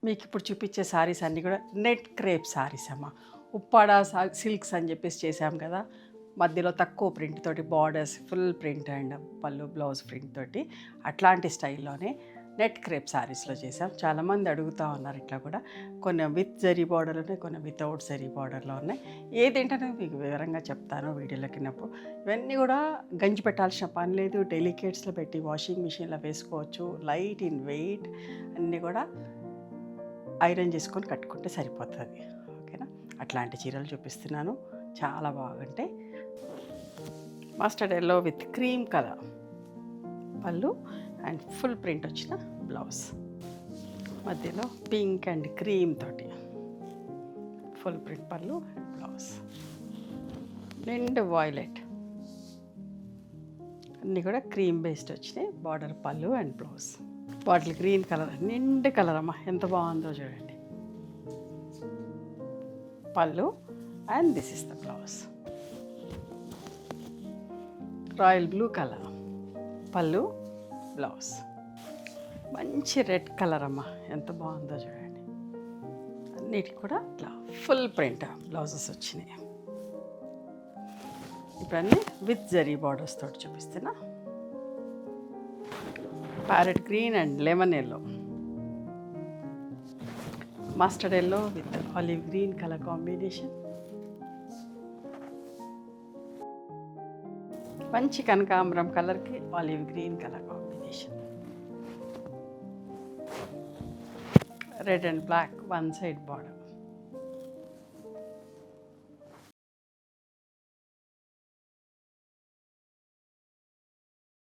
మీకు ఇప్పుడు చూపించే శారీస్ అన్నీ కూడా నెట్ క్రేప్ శారీస్ అమ్మ. ఉప్పాడ సిల్క్స్ అని చెప్పేసి చేసాం కదా, మధ్యలో తక్కువ ప్రింట్ తోటి బార్డర్స్ ఫుల్ ప్రింట్ అండ్ పళ్ళు బ్లౌజ్ ప్రింట్ తోటి అట్లాంటి స్టైల్లోనే నెట్ క్రేప్ శారీస్లో చేసాం. చాలామంది అడుగుతూ ఉన్నారు. ఇట్లా కూడా కొన్ని విత్ జరీ బార్డర్ ఉన్నాయి, కొన్ని వితౌట్ జరీ బార్డర్లో ఉన్నాయి. ఏదేంటనే మీకు వివరంగా చెప్తాను వీడియోలో కిన్నప్పుడు. ఇవన్నీ కూడా గంజి పెట్టాల్సిన పని లేదు, డెలికేట్స్లో పెట్టి వాషింగ్ మిషన్లో వేసుకోవచ్చు. లైట్ ఇన్ వెయిట్, అన్నీ కూడా ఐరన్ చేసుకొని కట్టుకుంటే సరిపోతుంది. ఓకేనా, అట్లాంటి చీరలు చూపిస్తున్నాను, చాలా బాగుంటాయి. Mustard yellow with cream colour పళ్ళు అండ్ ఫుల్ ప్రింట్ వచ్చిన బ్లౌజ్, మధ్యలో పింక్ అండ్ క్రీమ్ తోటి ఫుల్ ప్రింట్ పళ్ళు అండ్ బ్లౌజ్, నిండు వాయిలెట్ అన్నీ కూడా క్రీమ్ బేస్డ్ వచ్చినాయి. బార్డర్ పళ్ళు and blouse, bottle green colour నిండు కలర్ అమ్మ, ఎంత బాగుందో చూడండి. పళ్ళు and this is the blouse. Royal blue colour పళ్ళు బ్లౌజ్, మంచి రెడ్ కలర్ అమ్మ, ఎంత బాగుందో చూడండి. అన్నిటికి కూడా ఇట్లా ఫుల్ ప్రింట్ బ్లౌజెస్ వచ్చినాయి. ఇప్పుడన్నీ విత్ జరీ బార్డర్స్ తోటి చూపిస్తున్నా. Parrot green and lemon yellow, mustard yellow with olive green colour combination, మంచి కనకాంబరం కలర్కి olive green colour combination, red and black one side border,